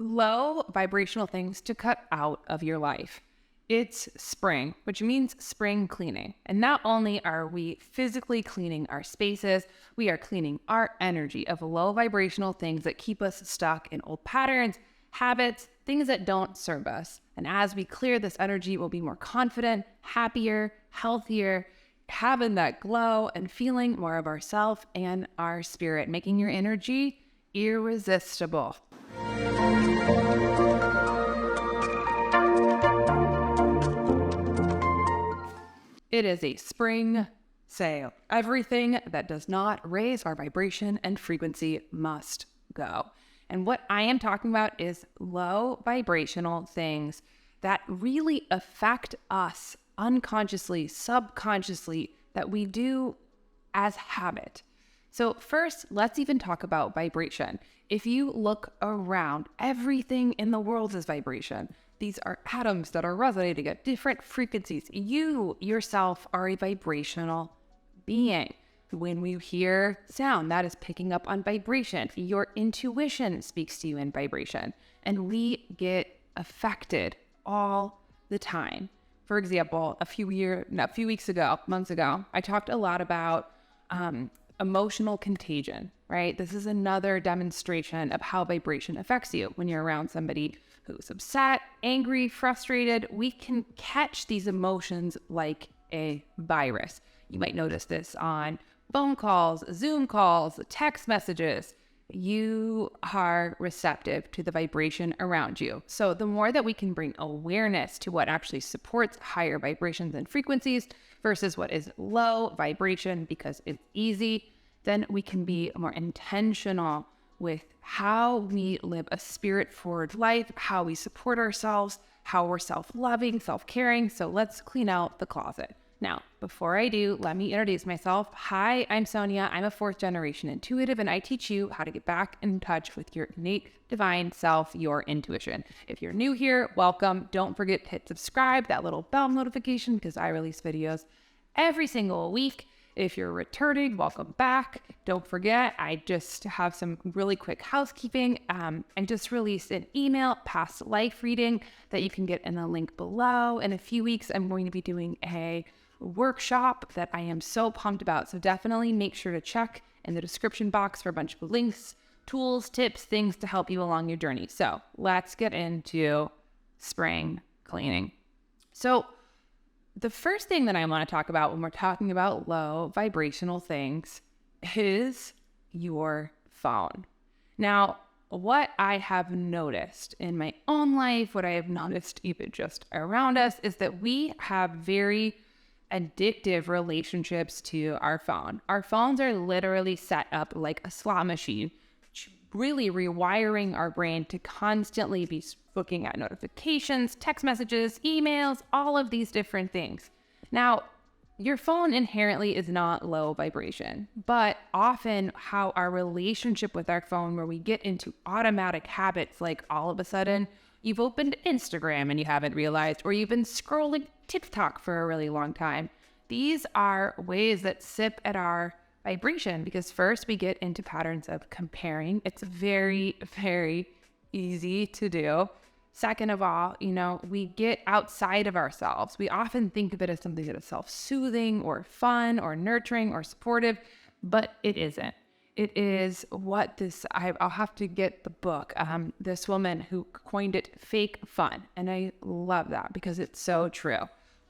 low vibrational things to cut out of your life. It's spring, which means spring cleaning. And not only are we physically cleaning our spaces, we are cleaning our energy of low vibrational things that keep us stuck in old patterns, habits, things that don't serve us. And as we clear this energy, we'll be more confident, happier, healthier, having that glow and feeling more of ourself and our spirit, making your energy irresistible. It is a spring sale. Everything that does not raise our vibration and frequency must go. And what I am talking about is low vibrational things that really affect us unconsciously, subconsciously, that we do as habit. So first, let's even talk about vibration. If you look around, everything in the world is vibration. These are atoms that are resonating at different frequencies. You yourself are a vibrational being. When we hear sound, that is picking up on vibration. Your intuition speaks to you in vibration, and we get affected all the time. For example, months ago, I talked a lot about emotional contagion, right? This is another demonstration of how vibration affects you. When you're around somebody who's upset, angry, frustrated, we can catch these emotions like a virus. You might notice this on phone calls, Zoom calls, text messages. You are receptive to the vibration around you. So the more that we can bring awareness to what actually supports higher vibrations and frequencies versus what is low vibration because it's easy, then we can be more intentional with how we live a spirit-forward life, how we support ourselves, how we're self-loving, self-caring. So let's clean out the closet. Now, before I do, let me introduce myself. Hi, I'm Sonia. I'm a 4th generation intuitive, and I teach you how to get back in touch with your innate divine self, your intuition. If you're new here, welcome. Don't forget to hit subscribe, that little bell notification, because I release videos every single week. If you're returning, welcome back. Don't forget, I just have some really quick housekeeping. I just released an email, past life reading, that you can get in the link below. In a few weeks, I'm going to be doing a workshop that I am so pumped about. So definitely make sure to check in the description box for a bunch of links, tools, tips, things to help you along your journey. So let's get into spring cleaning. So the first thing that I want to talk about when we're talking about low vibrational things is your phone. Now, what I have noticed in my own life, what I have noticed even just around us, is that we have very addictive relationships to our phone. Our phones are literally set up like a slot machine, really rewiring our brain to constantly be looking at notifications, text messages, emails, all of these different things. Now, your phone inherently is not low vibration, but often how our relationship with our phone, where we get into automatic habits, like all of a sudden you've opened Instagram and you haven't realized, or you've been scrolling TikTok for a really long time. These are ways that sip at our vibration, because first we get into patterns of comparing. It's very, very easy to do. Second of all, we get outside of ourselves. We often think of it as something that is self-soothing or fun or nurturing or supportive, but it isn't. It is what I'll have to get the book, this woman who coined it, fake fun. And I love that because it's so true.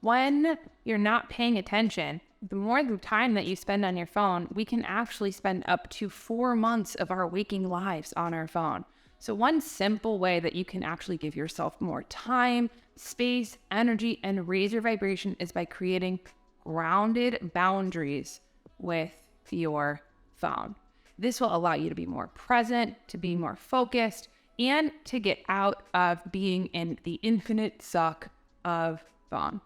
When you're not paying attention, the more time that you spend on your phone, we can actually spend up to 4 months of our waking lives on our phone. So one simple way that you can actually give yourself more time, space, energy, and raise your vibration is by creating grounded boundaries with your phone. This will allow you to be more present, to be more focused, and to get out of being in the infinite suck of phone.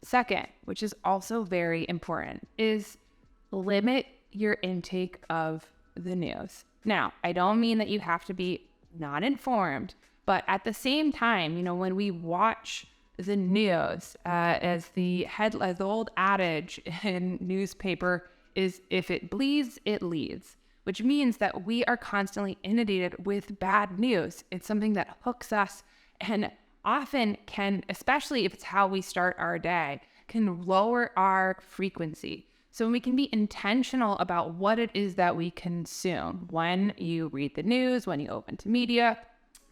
Second, which is also very important, is limit your intake of the news. Now, I don't mean that you have to be not informed, but at the same time, when we watch the news, as the old adage in newspaper is, if it bleeds, it leads. which means that we are constantly inundated with bad news. It's something that hooks us and often can, especially if it's how we start our day, can lower our frequency. So we can be intentional about what it is that we consume when you read the news, when you open to media.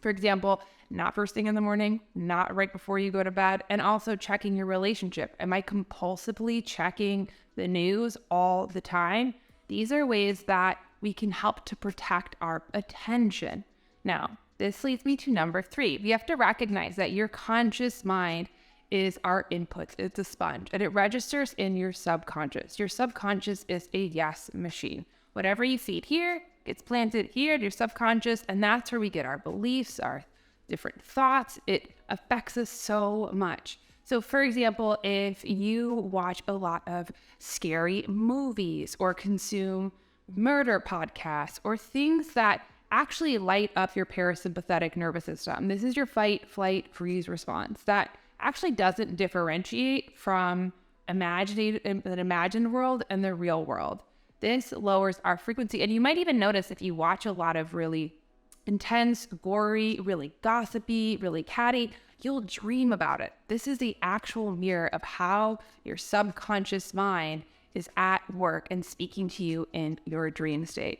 For example, not first thing in the morning, not right before you go to bed, and also checking your relationship. Am I compulsively checking the news all the time? These are ways that we can help to protect our attention. Now, this leads me to number 3. We have to recognize that your conscious mind is our input. It's a sponge, and it registers in your subconscious. Your subconscious is a yes machine. Whatever you feed here gets planted here in your subconscious, and that's where we get our beliefs, our different thoughts. It affects us so much. So for example, if you watch a lot of scary movies or consume murder podcasts or things that actually light up your parasympathetic nervous system, this is your fight, flight, freeze response that actually doesn't differentiate from an imagined world and the real world. This lowers our frequency. And you might even notice if you watch a lot of really intense, gory, really gossipy, really catty, you'll dream about it. This is the actual mirror of how your subconscious mind is at work and speaking to you in your dream state.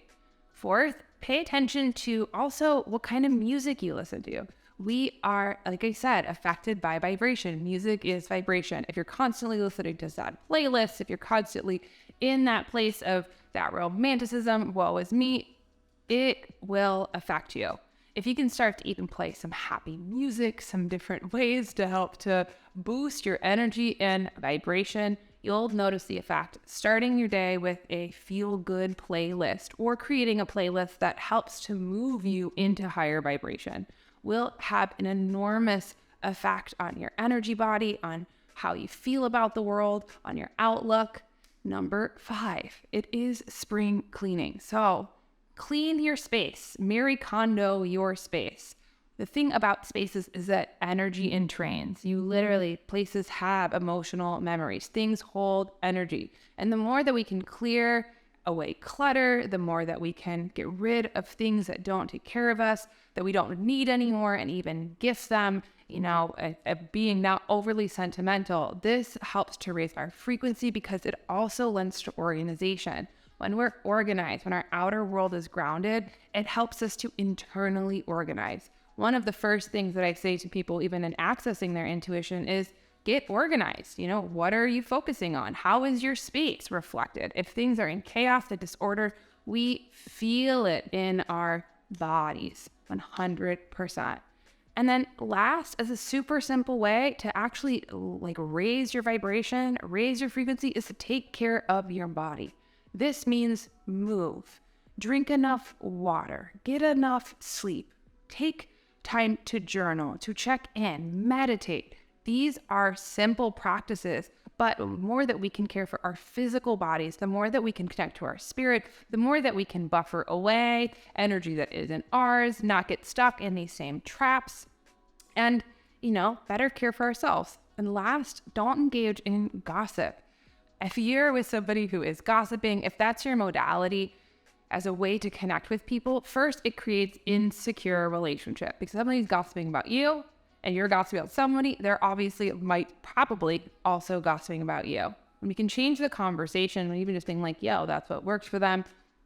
4th, pay attention to also what kind of music you listen to. We are, like I said, affected by vibration. Music is vibration. If you're constantly listening to sad playlists, if you're constantly in that place of that romanticism, woe is me, it will affect you. If you can start to even play some happy music, some different ways to help to boost your energy and vibration, you'll notice the effect. Starting your day with a feel-good playlist or creating a playlist that helps to move you into higher vibration will have an enormous effect on your energy body, on how you feel about the world, on your outlook. Number 5, it is spring cleaning. So clean your space, Marie Kondo your space. The thing about spaces is that energy entrains. Places have emotional memories. Things hold energy. And the more that we can clear away clutter, the more that we can get rid of things that don't take care of us, that we don't need anymore, and even gift them, being not overly sentimental. This helps to raise our frequency because it also lends to organization. When we're organized, when our outer world is grounded, it helps us to internally organize. One of the first things that I say to people, even in accessing their intuition, is get organized. What are you focusing on? How is your space reflected? If things are in chaos and disorder, we feel it in our bodies 100%. And then last, as a super simple way to actually raise your vibration, raise your frequency, is to take care of your body. This means move, drink enough water, get enough sleep, take time to journal, to check in, meditate. These are simple practices, but the more that we can care for our physical bodies, the more that we can connect to our spirit, the more that we can buffer away energy that isn't ours, not get stuck in these same traps, and, better care for ourselves. And last, don't engage in gossip. If you're with somebody who is gossiping, if that's your modality as a way to connect with people, first, it creates insecure relationship because somebody's gossiping about you, and you're gossiping about somebody, they're probably also gossiping about you. And we can change the conversation, and even just being like, that's what works for them.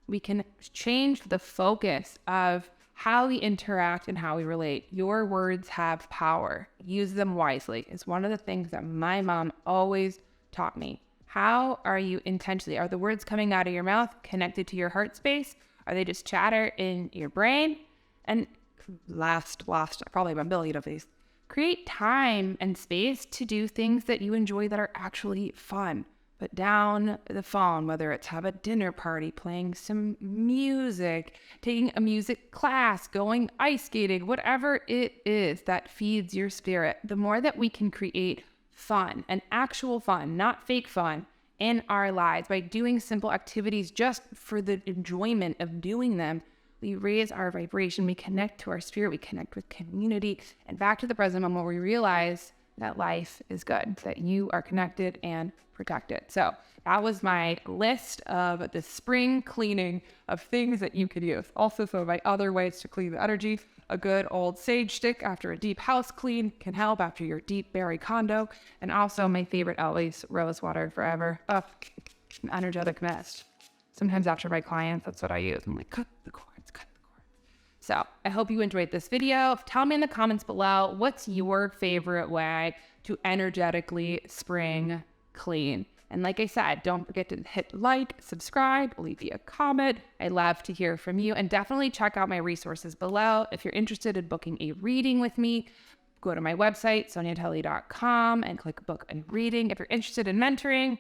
We can change the focus of how we interact and how we relate. Your words have power. Use them wisely. It's one of the things that my mom always taught me. How are you intentionally? Are the words coming out of your mouth connected to your heart space? Are they just chatter in your brain? And last, probably a billion of these. Create time and space to do things that you enjoy that are actually fun. Put down the phone, whether it's have a dinner party, playing some music, taking a music class, going ice skating, whatever it is that feeds your spirit. The more that we can create fun, and actual fun, not fake fun, in our lives by doing simple activities just for the enjoyment of doing them, we raise our vibration, we connect to our spirit, we connect with community, and back to the present moment where we realize that life is good, that you are connected and protected. So that was my list of the spring cleaning of things that you could use. Also, some of my other ways to clean the energy. A good old sage stick after a deep house clean can help after your deep berry condo. And also my favorite always, rose water forever. An energetic mist. Sometimes after my clients, that's what I use. I'm like, cut the cords. So I hope you enjoyed this video. Tell me in the comments below, what's your favorite way to energetically spring clean? And like I said, don't forget to hit like, subscribe, leave me a comment. I love to hear from you, and definitely check out my resources below. If you're interested in booking a reading with me, go to my website, soniatully.com, and click book a reading. If you're interested in mentoring,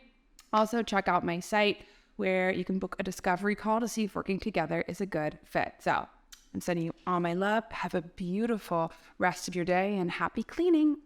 also check out my site where you can book a discovery call to see if working together is a good fit. So I'm sending you all my love. Have a beautiful rest of your day and happy cleaning.